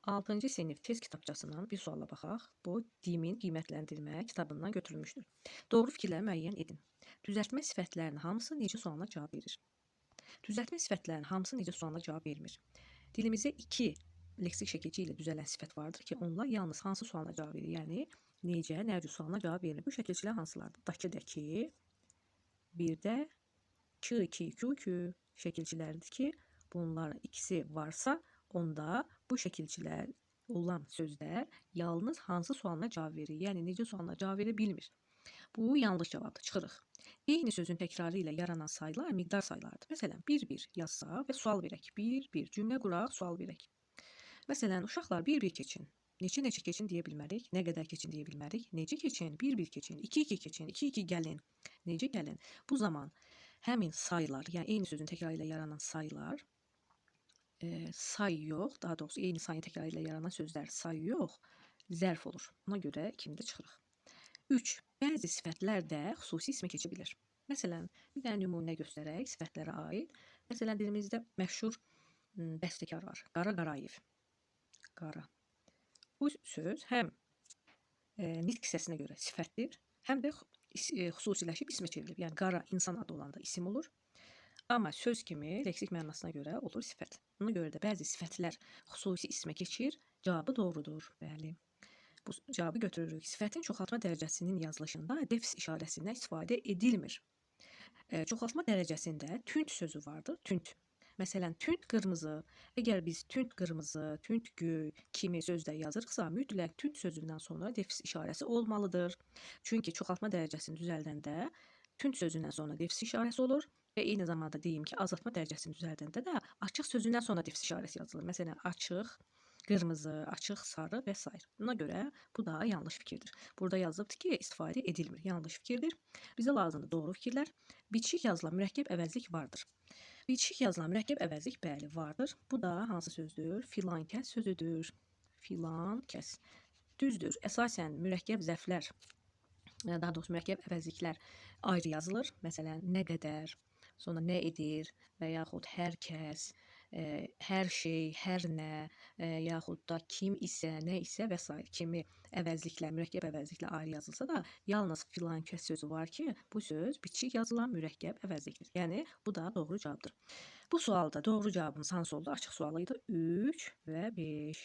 6-cı sinif test kitabçasından bir suala baxaq. Bu, Dimin qiymətləndirmə kitabından götürülmüşdür. Doğru fikirləri müəyyən edin. Düzəltmə sifətlərinin hamısı necə sualına cavab verir? Düzəltmə sifətlərinin hamısı necə sualına cavab vermir? Dilimizdə 2 leksik şəkilci ilə düzələn sifət vardır ki, onlar yalnız hansı sualına cavab verir? Yəni, necə, nədir sualına cavab verir. Bu şəkilçilər hansılardır? Dakı, bir də kü şəkilçiləridir ki, bunların ikisi varsa, onda bu şəkilçilər olan sözlər yalnız hansı sualına cavab verir? Yəni, necə sualına cavab verə bilmir. Bu yanlış cavabdır. Çıxırıq. Eyni sözün təkrarı ilə yaranan sayılar miqdar sayılardır. Məsələn, 1-1 yazsaq və sual verək. 1-1 cümlə quraq, sual verək. Məsələn, uşaqlar 1-1 keçin. Neçə keçin deyə bilmərik. Nə qədər keçin deyə bilmərik. Necə keçin? 1-1 keçin. 2-2 keçin. 2-2 gəlin. Necə gəlin? Bu zaman həmin sayılar, yəni eyni sözün təkrarı ilə yaranan sayılar, say yox, daha doğrusu eyni sayın təkrarı ilə yaranan sözlər say yox, zərf olur. Ona görə ikimiz də çıxırıq. 3. Bəzi sifətlər də xüsusi ismə keçə bilir. Məsələn, bir dənə nümunə göstərək sifətlərə aid. Məsələn, dilimizdə məşhur bəstəkar var. Qara Qarayev. Qara. Bu söz həm nitq hissəsinə görə sifətdir, həm də xüsusiləşib ismə çevrilib. Yəni, qara insan adı olanda isim olur. Amma söz kimi leksik mənasına görə olur sifət. Ona görə də bəzi sifətlər xüsusi ismə keçir, cavabı doğrudur. Bəli. Bu cavabı götürürük. Sifətin çoxaltma dərəcəsinin yazılışında defis işarəsindən istifadə edilmir. Çoxaltma dərəcəsində tünd sözü vardır. Tünd. Məsələn, tünd qırmızı. Əgər biz tünd qırmızı, tünd göy kimi sözlər yazırıqsa, mütləq tünd sözündən sonra defis işarəsi olmalıdır. Çünki çoxaltma dərəcəsini düzəldəndə tünd sözündən sonra defis işarəsi olur və eyni zamanda deyim ki, azaltma dərəcəsini düzəldəndə də açıq sözündən sonra defis işarəsi yazılır. Məsələn, açıq, qırmızı, açıq, sarı və s. Buna görə bu da yanlış fikirdir. Burada yazılıbdır ki, istifadə edilmir. Yanlış fikirdir. Bizə lazımdır doğru fikirlər. Bitişik yazılan mürəkkəb əvəzlik vardır. Bitişik yazılan mürəkkəb əvəzlik bəli vardır. Bu da hansı sözdür? Filankəs sözüdür. Filankəs. Düzdür. Əsasən mürəkkəb zərflər, daha doğrusu mürəkkəb əvəzliklər ayrı yazılır. Məsələn, nə qədər, sonra nə edir və yaxud hər kəs, hər şey, hər nə, yaxud da kim isə, nə isə və s. kimi əvəzliklər, mürəkkəb əvəzliklər ayrı yazılsa da, yalnız filankəs sözü var ki, bu söz bitişik yazılan mürəkkəb əvəzlikdir. Yəni, bu da doğru cavabdır. Bu sualda doğru cavabımız hansı oldu? Açıq sual idi. 3 və 5.